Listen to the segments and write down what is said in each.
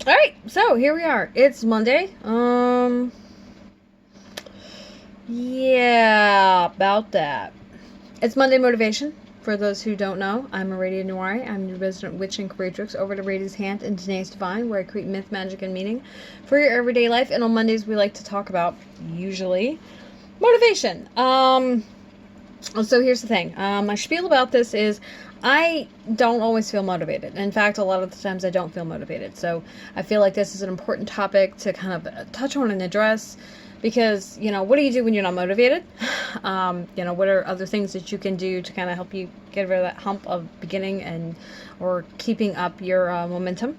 All right, so here we are. It's Monday. Yeah, about that. It's Monday motivation. For those who don't know, I'm Aradia. I'm your resident witch and creatrix over to Radia's Hand and Danae's Divine, where I create myth, magic, and meaning for your everyday life. And on Mondays, we like to talk about, usually, motivation. So here's the thing. My spiel about this is I don't always feel motivated. In fact, a lot of the times I don't feel motivated. So I feel like this is an important topic to kind of touch on and address because, what do you do when you're not motivated? What are other things that you can do to kind of help you get rid of that hump of beginning or keeping up your momentum?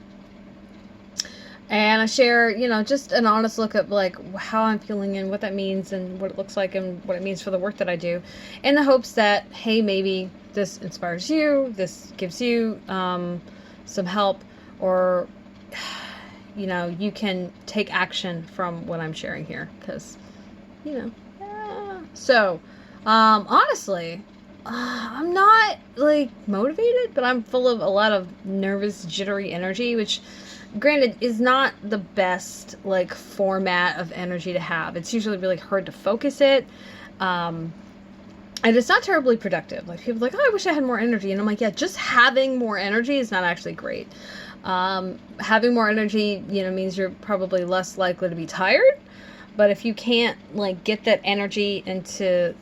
And I share, just an honest look at like how I'm feeling and what that means and what it looks like and what it means for the work that I do, in the hopes that, hey, maybe this inspires you, this gives you some help, or you can take action from what I'm sharing here, because so honestly, I'm not like motivated, but I'm full of a lot of nervous, jittery energy, which granted is not the best like format of energy to have. It's usually really hard to focus it. And it's not terribly productive. Like, people are like, oh, I wish I had more energy. And I'm like, yeah, just having more energy is not actually great. Having more energy, means you're probably less likely to be tired. But if you can't, like, get that energy into,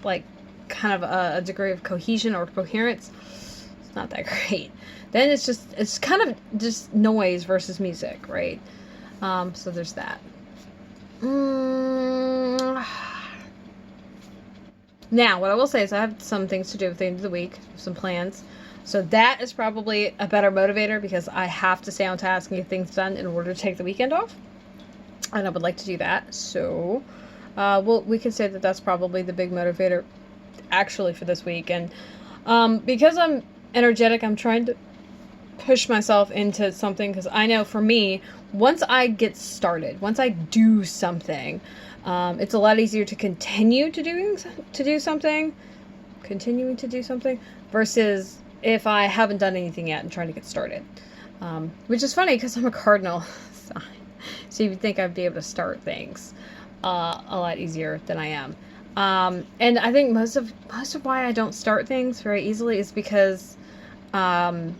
like, kind of a degree of cohesion or coherence, it's not that great. Then it's kind of just noise versus music, right? So there's that. Now, what I will say is I have some things to do at the end of the week, some plans. So that is probably a better motivator because I have to stay on task and get things done in order to take the weekend off. And I would like to do that. So, we can say that that's probably the big motivator actually for this week. And because I'm energetic, I'm trying to push myself into something, because I know for me, once I get started, once I do something, it's a lot easier to continuing to do something versus if I haven't done anything yet and trying to get started. Which is funny because I'm a cardinal sign, so you'd think I'd be able to start things a lot easier than I am. And I think most of why I don't start things very easily is because I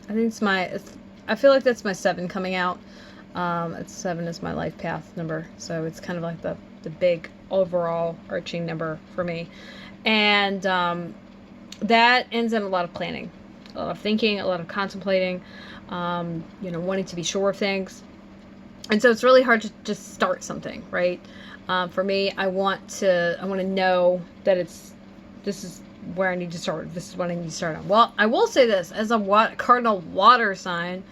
think I feel like that's my 7 coming out. 7 is my life path number, so it's kind of like the big overall arching number for me. And that ends in a lot of planning, a lot of thinking, a lot of contemplating, wanting to be sure of things. And so it's really hard to just start something, right? For me, I want to know that this is where I need to start. This is what I need to start on. Well, I will say this, as a cardinal water sign,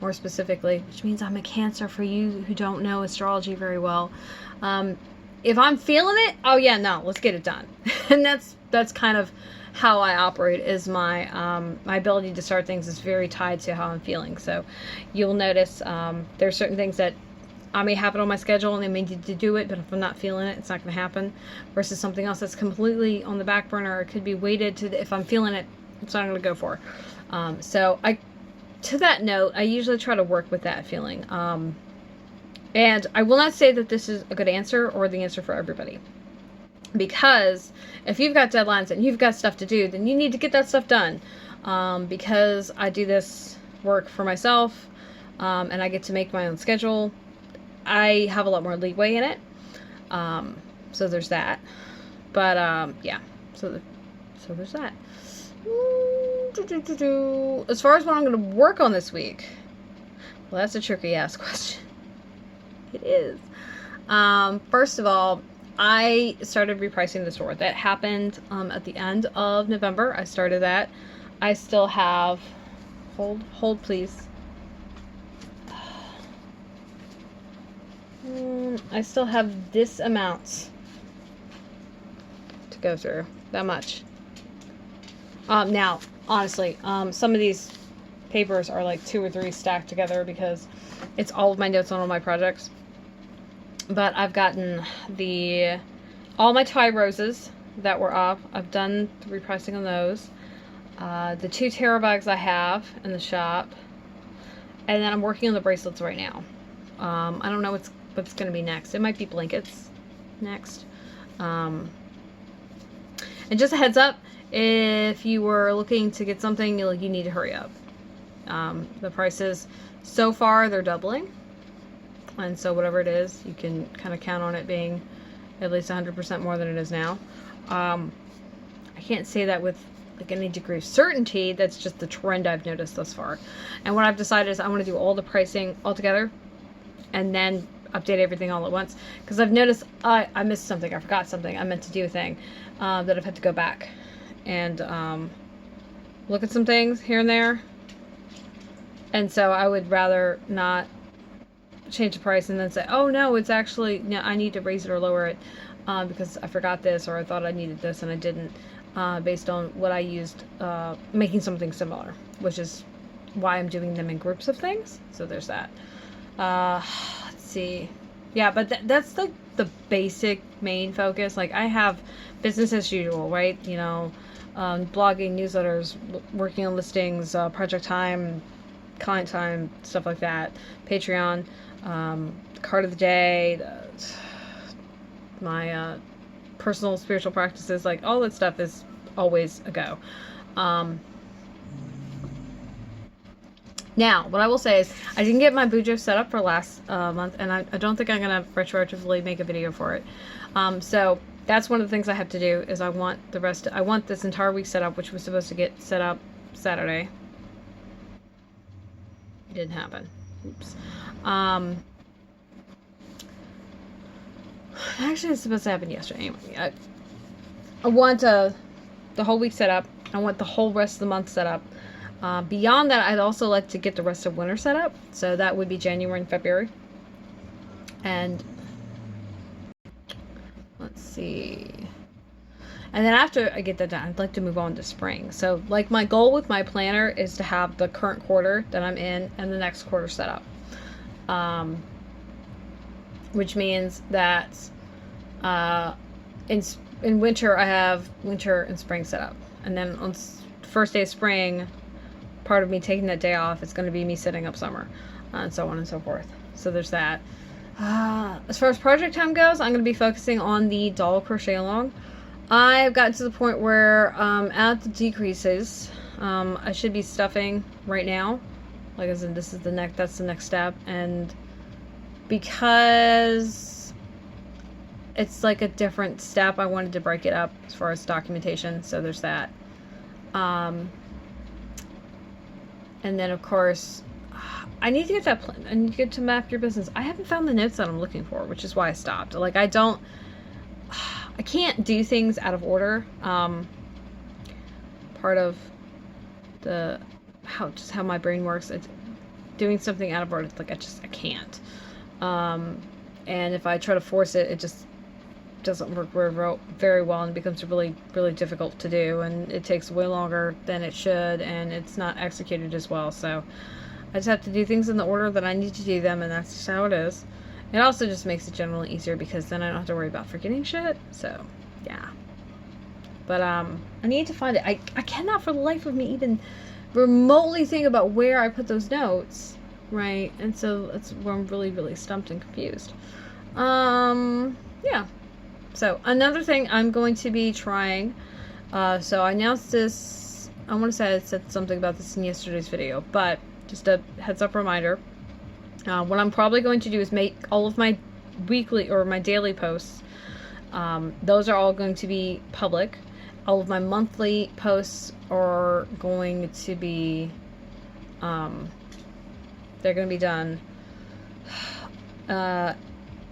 more specifically, which means I'm a Cancer for you who don't know astrology very well. If I'm feeling it, oh yeah, no, let's get it done. And that's kind of how I operate. Is my my ability to start things is very tied to how I'm feeling. So you'll notice there are certain things that I may have it on my schedule and I may need to do it, but if I'm not feeling it, it's not going to happen. Versus something else that's completely on the back burner, or it could be weighted to if I'm feeling it, it's not going to go for. So to that note, I usually try to work with that feeling. And I will not say that this is a good answer or the answer for everybody. Because if you've got deadlines and you've got stuff to do, then you need to get that stuff done. Because I do this work for myself, and I get to make my own schedule, I have a lot more leeway in it. So there's that. But, yeah. So there's that. As far as what I'm going to work on this week, well, that's a tricky ass question. It is. First of all, I started repricing the store. That happened at the end of November. I started that. I still have, hold please. I still have this amount to go through. That much. Now, honestly, some of these papers are like 2 or 3 stacked together because it's all of my notes on all my projects. But I've gotten all my tie roses that were up. I've done the repricing on those. The 2 tarot bags I have in the shop. And then I'm working on the bracelets right now. I don't know what's going to be next. It might be blankets next. And just a heads up, if you were looking to get something, you need to hurry up. The prices, so far, they're doubling. And so whatever it is, you can kind of count on it being at least 100% more than it is now. I can't say that with like any degree of certainty. That's just the trend I've noticed thus far. And what I've decided is I want to do all the pricing all together and then update everything all at once, because I've noticed I missed something. I forgot something. I meant to do a thing that I've had to go back and look at some things here and there. And so I would rather not change the price and then say, oh no, it's actually, no, I need to raise it or lower it because I forgot this, or I thought I needed this and I didn't, based on what I used making something similar, which is why I'm doing them in groups of things. So there's that. Let's see. Yeah, but that's the basic main focus. Like, I have business as usual, right? You know, blogging, newsletters, working on listings, project time, client time, stuff like that, Patreon, card of the day, my personal spiritual practices, like all that stuff is always a go. Now, what I will say is I didn't get my Bujo set up for last month, and I don't think I'm going to retroactively make a video for it. So that's one of the things I have to do is I want this entire week set up, which was supposed to get set up Saturday. It didn't happen. Oops. Actually, it's supposed to happen yesterday. Anyway, I want the whole week set up. I want the whole rest of the month set up. Beyond that, I'd also like to get the rest of winter set up. So that would be January and February. And let's see. And then after I get that done, I'd like to move on to spring. So, like, my goal with my planner is to have the current quarter that I'm in and the next quarter set up. Which means that in winter, I have winter and spring set up. And then on the first day of spring, part of me taking that day off is going to be me setting up summer, and so on and so forth. So there's that. As far as project time goes, I'm going to be focusing on the doll crochet along. I've gotten to the point where at the decreases, I should be stuffing right now. Like I said, that's the next step. And because it's like a different step, I wanted to break it up as far as documentation. So there's that. And then of course, I need to get that plan. I need to get to map your business. I haven't found the notes that I'm looking for, which is why I stopped. Like, I can't do things out of order. Part of how my brain works, it's doing something out of order. It's like I can't. And if I try to force it, it just doesn't work very well, and becomes really, really difficult to do, and it takes way longer than it should, and it's not executed as well. So I just have to do things in the order that I need to do them, and that's just how it is. It also just makes it generally easier because then I don't have to worry about forgetting shit. So yeah, but I need to find it. I cannot for the life of me even remotely think about where I put those notes, right? And so that's where I'm really, really stumped and confused. Yeah. So another thing I'm going to be trying, so I announced this, I want to say I said something about this in yesterday's video, but just a heads up reminder. What I'm probably going to do is make all of my weekly or my daily posts, those are all going to be public. All of my monthly posts are going to be, they're going to be done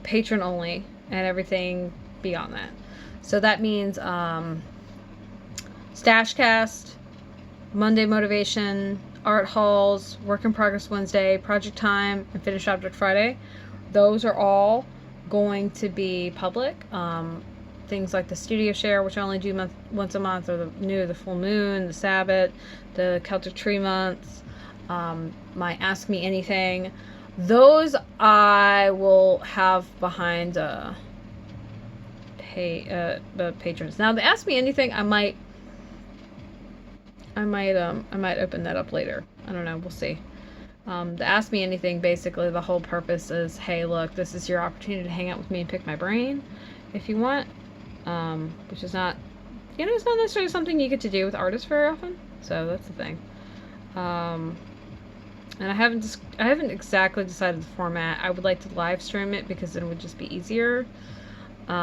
patron only, and everything beyond that. So that means Stashcast, Monday Motivation, Art Hauls, Work in Progress Wednesday, Project Time, and Finished Object Friday. Those are all going to be public. Things like the Studio Share, which I only do once a month, or the Full Moon, the Sabbath, the Celtic Tree Months, my Ask Me Anything. Those I will have behind the patrons. Now the Ask Me Anything, I might open that up later. I don't know. We'll see. The Ask Me Anything, basically, the whole purpose is, hey, look, this is your opportunity to hang out with me and pick my brain if you want, which is not, it's not necessarily something you get to do with artists very often, so that's the thing. And I haven't exactly decided the format. I would like to live stream it because then it would just be easier. But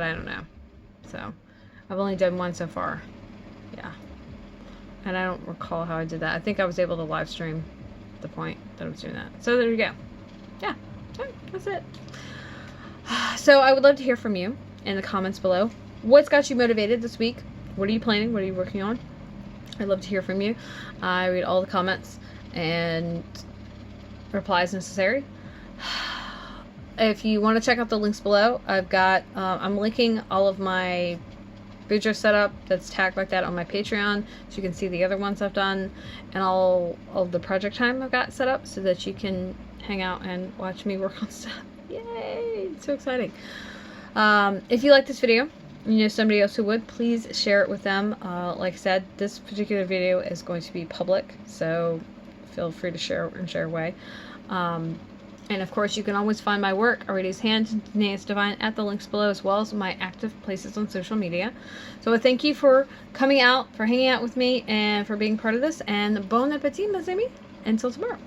I don't know. So, I've only done one so far. Yeah. And I don't recall how I did that. I think I was able to live stream at the point that I was doing that. So there you go. Yeah. That's it. So I would love to hear from you in the comments below. What's got you motivated this week? What are you planning? What are you working on? I'd love to hear from you. I read all the comments and replies necessary. If you want to check out the links below, I've got, I'm linking all of my Boudreaux setup that's tagged like that on my Patreon, so you can see the other ones I've done, and all of the project time I've got set up so that you can hang out and watch me work on stuff. Yay! It's so exciting. If you like this video, you know somebody else who would, please share it with them. Like I said, this particular video is going to be public, so feel free to share away. And of course, you can always find my work, Aradia's Hand, Danae's Divine, at the links below, as well as my active places on social media. So I thank you for coming out, for hanging out with me, and for being part of this. And bon appetit, mes amis. Until tomorrow.